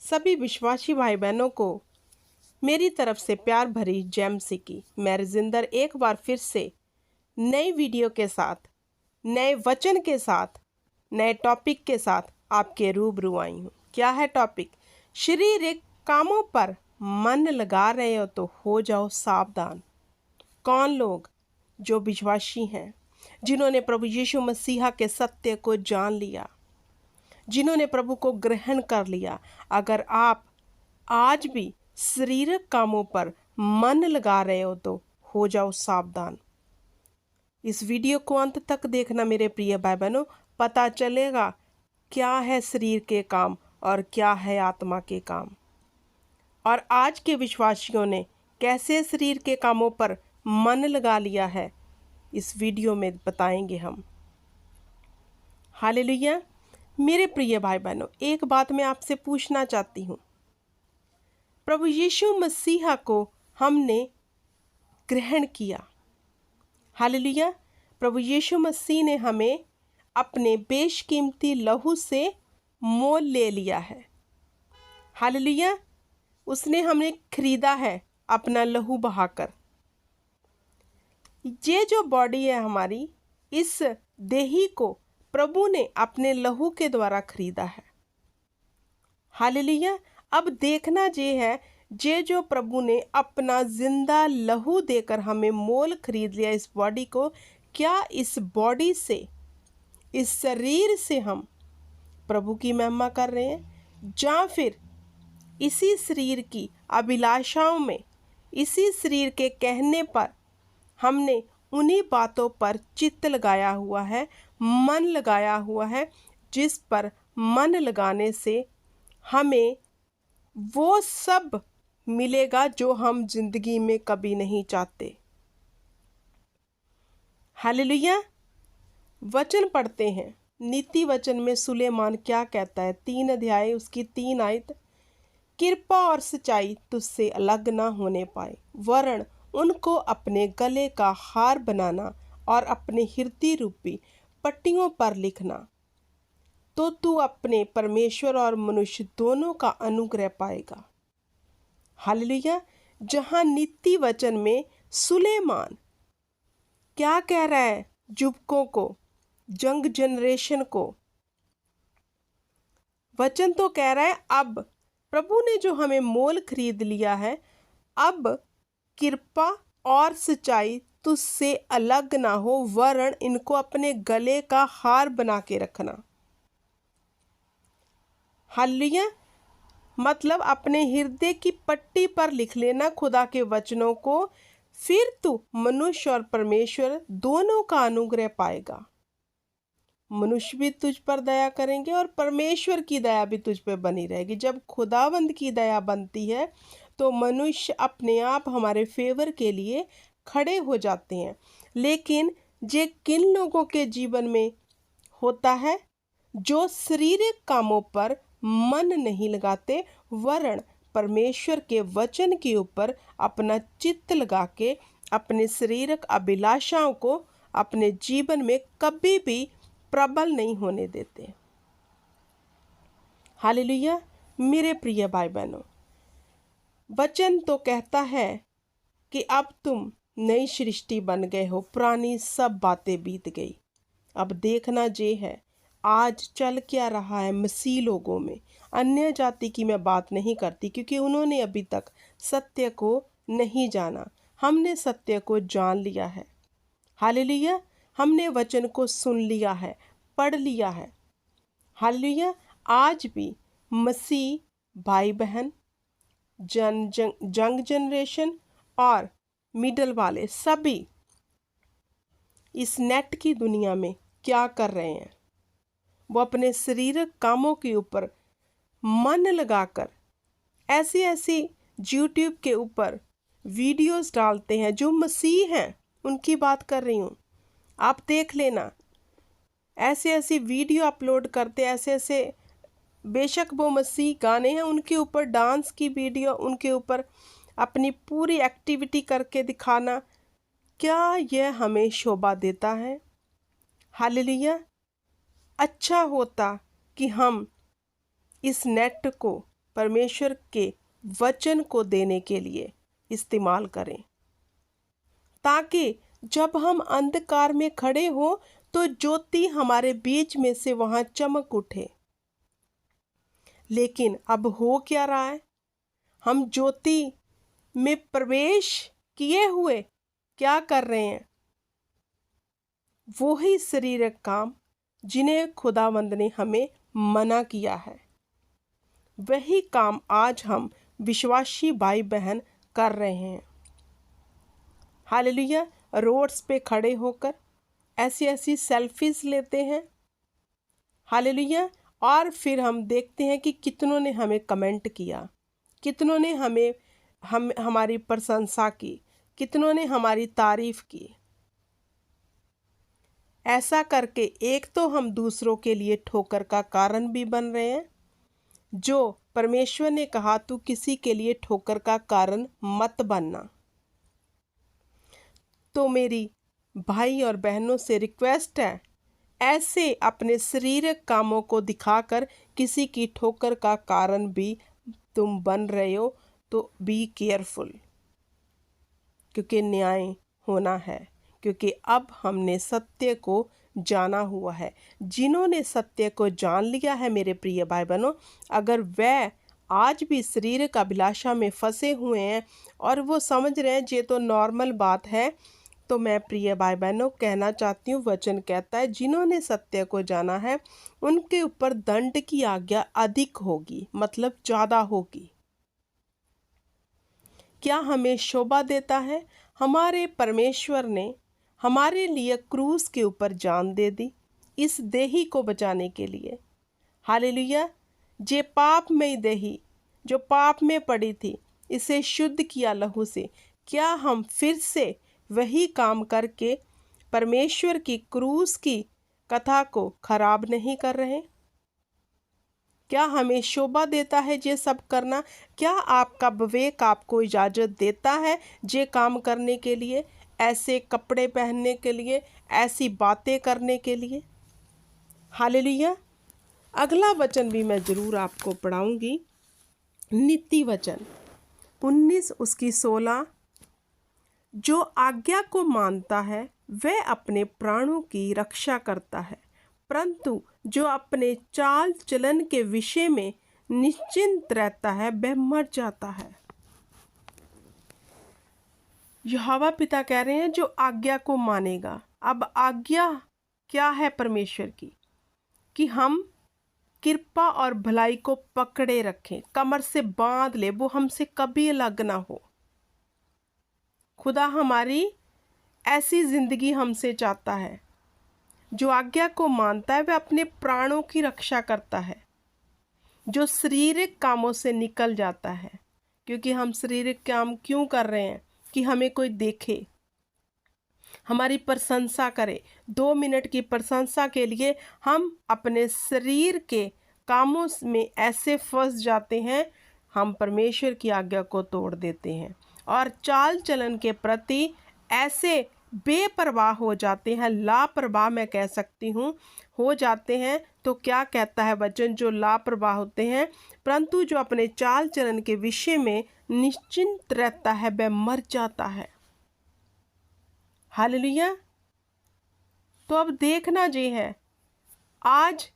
सभी विश्वासी भाई बहनों को मेरी तरफ से प्यार भरी जय मसीह की। मैं रजिंदर एक बार फिर से नई वीडियो के साथ, नए वचन के साथ, नए टॉपिक के साथ आपके रूबरू आई हूँ। क्या है टॉपिक? शारीरिक कामों पर मन लगा रहे हो तो हो जाओ सावधान। कौन लोग जो विश्वासी हैं, जिन्होंने प्रभु यीशु मसीहा के सत्य को जान लिया, जिन्होंने प्रभु को ग्रहण कर लिया, अगर आप आज भी शारीरिक कामों पर मन लगा रहे हो तो हो जाओ सावधान। इस वीडियो को अंत तक देखना मेरे प्रिय भाई बहनों, पता चलेगा क्या है शरीर के काम और क्या है आत्मा के काम, और आज के विश्वासियों ने कैसे शरीर के कामों पर मन लगा लिया है, इस वीडियो में बताएंगे हम। हालेलुया। मेरे प्रिय भाई बहनों, एक बात मैं आपसे पूछना चाहती हूँ। प्रभु यीशु मसीहा को हमने ग्रहण किया। हालेलुया। प्रभु यीशु मसीह ने हमें अपने बेशकीमती लहू से मोल ले लिया है। हालेलुया। उसने हमें खरीदा है अपना लहू बहाकर। ये जो बॉडी है हमारी, इस देही को प्रभु ने अपने लहू के द्वारा खरीदा है। हालेलुया। अब देखना ये है, जे जो प्रभु ने अपना जिंदा लहू देकर हमें मोल खरीद लिया इस बॉडी को, क्या इस बॉडी से, इस शरीर से हम प्रभु की महिमा कर रहे हैं, या फिर इसी शरीर की अभिलाषाओं में, इसी शरीर के कहने पर हमने उन्हीं बातों पर चित्त लगाया हुआ है, मन लगाया हुआ है, जिस पर मन लगाने से हमें वो सब मिलेगा जो हम जिंदगी में कभी नहीं चाहते। हालेलुया। वचन पढ़ते हैं, नीति वचन में सुलेमान क्या कहता है, 3 अध्याय उसकी 3 आयत। कृपा और सच्चाई तुझसे अलग ना होने पाए, वरन उनको अपने गले का हार बनाना और अपने हृदय रूपी पट्टियों पर लिखना, तो तू अपने परमेश्वर और मनुष्य दोनों का अनुग्रह पाएगा। हालेलुया। जहां नीति वचन में सुलेमान क्या कह रहा है, युवकों को, यंग जनरेशन को, वचन तो कह रहा है अब प्रभु ने जो हमें मोल खरीद लिया है, अब कृपा और सच्चाई तुझसे अलग ना हो, वरन इनको अपने गले का हार बना के रखना। हालेलुया। मतलब अपने हृदय की पट्टी पर लिख लेना खुदा के वचनों को, फिर तू मनुष्य और परमेश्वर दोनों का अनुग्रह पाएगा। मनुष्य भी तुझ पर दया करेंगे और परमेश्वर की दया भी तुझ पर बनी रहेगी। जब खुदावंद की दया बनती है तो मनुष्य अपने आप हमारे फेवर के लिए खड़े हो जाते हैं। लेकिन ये किन लोगों के जीवन में होता है? जो शारीरिक कामों पर मन नहीं लगाते, वरन परमेश्वर के वचन के ऊपर अपना चित्त लगा के अपने शारीरिक अभिलाषाओं को अपने जीवन में कभी भी प्रबल नहीं होने देते। हालेलुया। मेरे प्रिय भाई बहनों, वचन तो कहता है कि अब तुम नई सृष्टि बन गए हो, पुरानी सब बातें बीत गई। अब देखना ये है आज चल क्या रहा है मसीह लोगों में। अन्य जाति की मैं बात नहीं करती, क्योंकि उन्होंने अभी तक सत्य को नहीं जाना। हमने सत्य को जान लिया है। हालेलुया। हमने वचन को सुन लिया है, पढ़ लिया है। हालेलुया। आज भी मसीह भाई बहन, यंग जनरेशन और मिडल वाले सभी इस नेट की दुनिया में क्या कर रहे हैं? वो अपने शारीरिक कामों के ऊपर मन लगाकर ऐसी ऐसी यूट्यूब के ऊपर वीडियोस डालते हैं। जो मसीह हैं उनकी बात कर रही हूँ, आप देख लेना। ऐसे ऐसी वीडियो अपलोड करते, ऐसे ऐसे, बेशक वो मसीह गाने हैं, उनके ऊपर डांस की वीडियो, उनके ऊपर अपनी पूरी एक्टिविटी करके दिखाना, क्या यह हमें शोभा देता है? हालेलुया। अच्छा होता कि हम इस नेट को परमेश्वर के वचन को देने के लिए इस्तेमाल करें, ताकि जब हम अंधकार में खड़े हों तो ज्योति हमारे बीच में से वहां चमक उठे। लेकिन अब हो क्या रहा है? हम ज्योति में प्रवेश किए हुए क्या कर रहे हैं? वो ही शारीरिक काम जिन्हें खुदावंद ने हमें मना किया है, वही काम आज हम विश्वासी भाई बहन कर रहे हैं। हालेलुया। रोड्स पे खड़े होकर ऐसी ऐसी सेल्फीज लेते हैं। हालेलुया। और फिर हम देखते हैं कि कितनों ने हमें कमेंट किया, कितनों ने हमारी प्रशंसा की, कितनों ने हमारी तारीफ की। ऐसा करके एक तो हम दूसरों के लिए ठोकर का कारण भी बन रहे हैं, जो परमेश्वर ने कहा तू किसी के लिए ठोकर का कारण मत बनना। तो मेरी भाई और बहनों से रिक्वेस्ट है, ऐसे अपने शारीरिक कामों को दिखाकर किसी की ठोकर का कारण भी तुम बन रहे हो तो बी केयरफुल, क्योंकि न्याय होना है। क्योंकि अब हमने सत्य को जाना हुआ है। जिन्होंने सत्य को जान लिया है मेरे प्रिय भाई बहनों, अगर वह आज भी शारीरिक अभिलाषा में फंसे हुए हैं और वो समझ रहे हैं ये तो नॉर्मल बात है, तो मैं प्रिय भाई बहनों कहना चाहती हूँ, वचन कहता है जिन्होंने सत्य को जाना है उनके ऊपर दंड की आज्ञा अधिक होगी, मतलब ज़्यादा होगी। क्या हमें शोभा देता है? हमारे परमेश्वर ने हमारे लिए क्रूस के ऊपर जान दे दी इस देही को बचाने के लिए। हालेलुया। जे पापमय देही जो पाप में पड़ी थी, इसे शुद्ध किया लहू से। क्या हम फिर से वही काम करके परमेश्वर की क्रूस की कथा को खराब नहीं कर रहे? क्या हमें शोभा देता है ये सब करना? क्या आपका विवेक आपको इजाज़त देता है ये काम करने के लिए, ऐसे कपड़े पहनने के लिए, ऐसी बातें करने के लिए? हालेलुया। अगला वचन भी मैं ज़रूर आपको पढ़ाऊंगी। नीति वचन 19 उसकी 16। जो आज्ञा को मानता है वह अपने प्राणों की रक्षा करता है, परंतु जो अपने चाल चलन के विषय में निश्चिंत रहता है वह मर जाता है। यहोवा पिता कह रहे हैं जो आज्ञा को मानेगा। अब आज्ञा क्या है परमेश्वर की? कि हम कृपा और भलाई को पकड़े रखें, कमर से बांध ले, वो हमसे कभी अलग ना हो। खुदा हमारी ऐसी जिंदगी हमसे चाहता है। जो आज्ञा को मानता है वह अपने प्राणों की रक्षा करता है, जो शारीरिक कामों से निकल जाता है। क्योंकि हम शारीरिक काम क्यों कर रहे हैं? कि हमें कोई देखे, हमारी प्रशंसा करे। 2 मिनट की प्रशंसा के लिए हम अपने शरीर के कामों में ऐसे फंस जाते हैं, हम परमेश्वर की आज्ञा को तोड़ देते हैं और चाल चलन के प्रति ऐसे बेपरवाह हो जाते हैं, लापरवाह मैं कह सकती हूँ, हो जाते हैं। तो क्या कहता है वचन? जो लापरवाह होते हैं, परंतु जो अपने चाल चलन के विषय में निश्चिंत रहता है वह मर जाता है। हालेलुया। तो अब देखना ये है, आज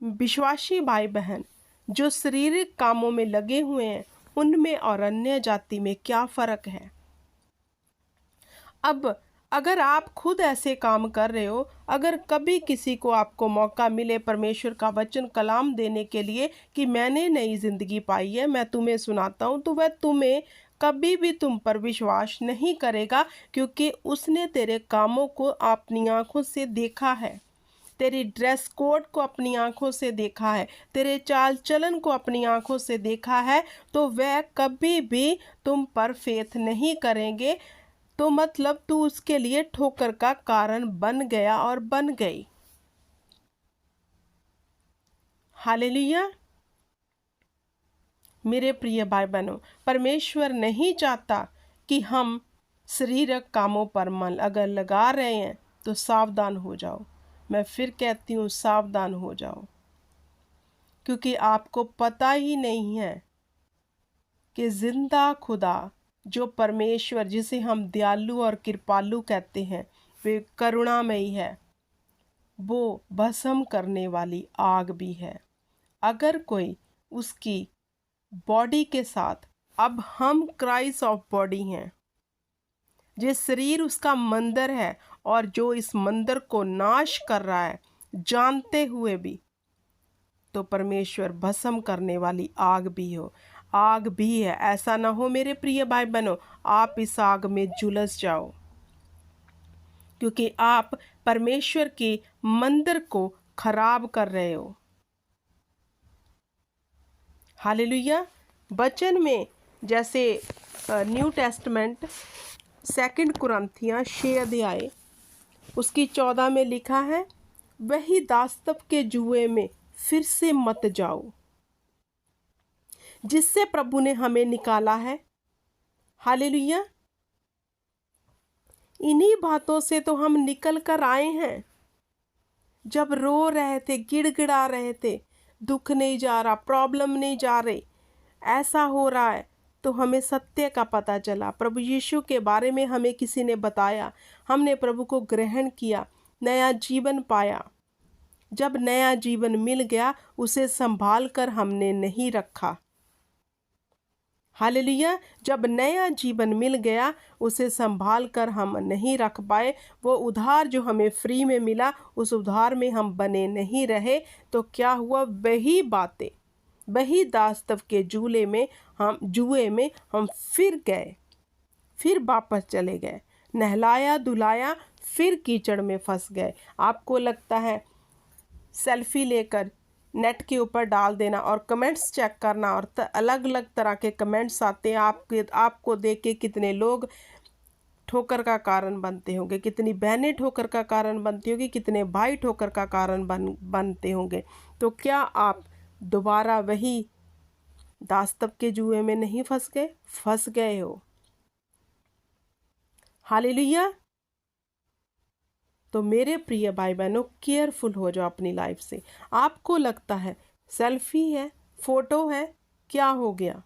विश्वासी भाई बहन जो शारीरिक कामों में लगे हुए हैं, उनमें और अन्य जाति में क्या फ़र्क है? अब अगर आप खुद ऐसे काम कर रहे हो, अगर कभी किसी को आपको मौका मिले परमेश्वर का वचन कलाम देने के लिए कि मैंने नई ज़िंदगी पाई है, मैं तुम्हें सुनाता हूँ, तो वह तुम्हें कभी भी तुम पर विश्वास नहीं करेगा, क्योंकि उसने तेरे कामों को अपनी आंखों से देखा है, तेरी ड्रेस कोड को अपनी आंखों से देखा है, तेरे चाल चलन को अपनी आंखों से देखा है। तो वह कभी भी तुम पर फेथ नहीं करेंगे। तो मतलब तू उसके लिए ठोकर का कारण बन गया और बन गई। हालेलुया। मेरे प्रिय भाई बहनों, परमेश्वर नहीं चाहता कि हम शारीरिक कामों पर मन अगर लगा रहे हैं तो सावधान हो जाओ। मैं फिर कहती हूँ, सावधान हो जाओ, क्योंकि आपको पता ही नहीं है कि जिंदा खुदा जो परमेश्वर, जिसे हम दयालु और कृपालु कहते हैं, वे करुणामयी है, वो भस्म करने वाली आग भी है। अगर कोई उसकी बॉडी के साथ, अब हम क्राइस्ट ऑफ बॉडी हैं, जिस शरीर उसका मंदिर है और जो इस मंदिर को नाश कर रहा है जानते हुए भी, तो परमेश्वर भस्म करने वाली आग भी हो, आग भी है। ऐसा ना हो मेरे प्रिय भाई बहनों, आप इस आग में झुलस जाओ, क्योंकि आप परमेश्वर के मंदिर को खराब कर रहे हो। हालेलुया। वचन में जैसे न्यू टेस्टमेंट 2 कुरिन्थियां 6 अध्याय उसकी 14 में लिखा है, वही दास्तव के जुए में फिर से मत जाओ जिससे प्रभु ने हमें निकाला है। हालेलुया। इन्हीं बातों से तो हम निकल कर आए हैं। जब रो रहे थे, गिड़गिड़ा रहे थे, दुख नहीं जा रहा, प्रॉब्लम नहीं जा रही, ऐसा हो रहा है, तो हमें सत्य का पता चला। प्रभु यीशु के बारे में हमें किसी ने बताया, हमने प्रभु को ग्रहण किया, नया जीवन पाया। जब नया जीवन मिल गया, उसे संभाल कर हमने नहीं रखा। हालेलुया। जब नया जीवन मिल गया, उसे संभाल कर हम नहीं रख पाए। वो उधार जो हमें फ्री में मिला, उस उधार में हम बने नहीं रहे, तो क्या हुआ, वही बातें, वही दास्तव के जुए में हम फिर गए, फिर वापस चले गए, नहलाया धुलाया, फिर कीचड़ में फंस गए। आपको लगता है सेल्फी लेकर नेट के ऊपर डाल देना और कमेंट्स चेक करना, और अलग अलग तरह के कमेंट्स आते हैं, आपको देख के कितने लोग ठोकर का कारण बनते होंगे, कितनी बहनें ठोकर का कारण बनती होगी, कितने भाई ठोकर का कारण बनते होंगे। तो क्या आप दोबारा वही दास्तव के जुए में नहीं फंस गए हो? हालेलुया। तो मेरे प्रिय भाई बहनों, केयरफुल हो जाओ अपनी लाइफ से। आपको लगता है सेल्फी है, फोटो है, क्या हो गया?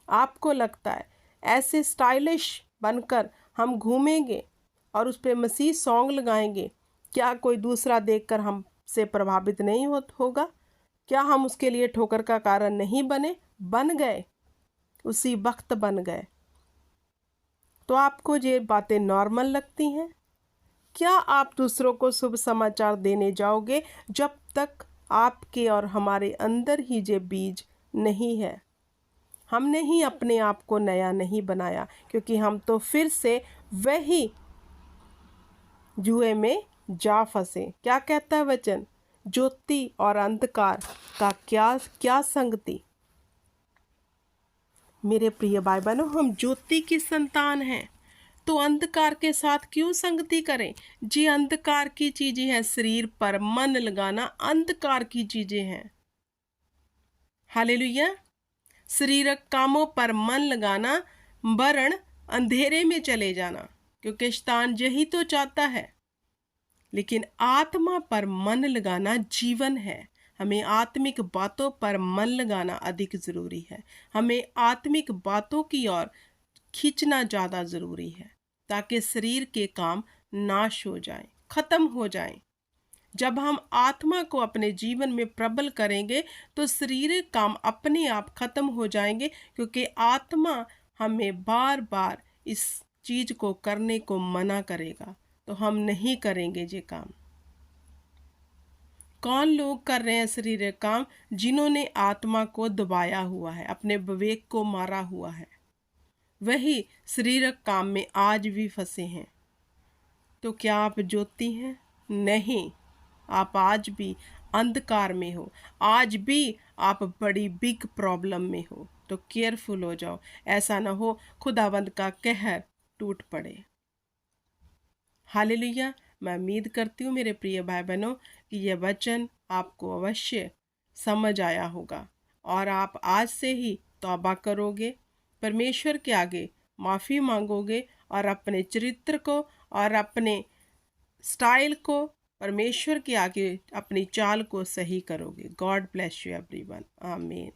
आपको लगता है ऐसे स्टाइलिश बनकर हम घूमेंगे और उस पर मसीह सॉन्ग लगाएंगे, क्या कोई दूसरा देखकर हमसे प्रभावित नहीं होगा? क्या हम उसके लिए ठोकर का कारण नहीं बन गए, उसी वक्त बन गए। तो आपको ये बातें नॉर्मल लगती हैं? क्या आप दूसरों को शुभ समाचार देने जाओगे जब तक आपके और हमारे अंदर ही ये बीज नहीं है? हमने ही अपने आप को नया नहीं बनाया, क्योंकि हम तो फिर से वही जुए में जा फंसे। क्या कहता है वचन? ज्योति और अंधकार का क्या संगति। मेरे प्रिय भाई बहनों, हम ज्योति की संतान हैं, तो अंधकार के साथ क्यों संगति करें? जी, अंधकार की चीजें हैं, शरीर पर मन लगाना अंधकार की चीजें हैं। हालेलुया। शरीरक कामों पर मन लगाना वरन अंधेरे में चले जाना, क्योंकि शैतान यही तो चाहता है। लेकिन आत्मा पर मन लगाना जीवन है। हमें आत्मिक बातों पर मन लगाना अधिक जरूरी है। हमें आत्मिक बातों की ओर खींचना ज़्यादा ज़रूरी है, ताकि शरीर के काम नाश हो जाएं, ख़त्म हो जाएं। जब हम आत्मा को अपने जीवन में प्रबल करेंगे, तो शरीर काम अपने आप ख़त्म हो जाएंगे, क्योंकि आत्मा हमें बार बार इस चीज़ को करने को मना करेगा, तो हम नहीं करेंगे ये काम। कौन लोग कर रहे हैं शरीर काम? जिन्होंने आत्मा को दबाया हुआ है, अपने विवेक को मारा हुआ है, वही शरीरक काम में आज भी फंसे हैं। तो क्या आप ज्योति हैं? नहीं, आप आज भी अंधकार में हो, आज भी आप बड़ी बिग प्रॉब्लम में हो। तो केयरफुल हो जाओ, ऐसा ना हो खुदावंद का कहर टूट पड़े। हालेलुया। मैं उम्मीद करती हूँ मेरे प्रिय भाई बहनों कि यह वचन आपको अवश्य समझ आया होगा, और आप आज से ही तौबा करोगे, परमेश्वर के आगे माफ़ी मांगोगे, और अपने चरित्र को और अपने स्टाइल को परमेश्वर के आगे अपनी चाल को सही करोगे। God bless you everyone. आमीन।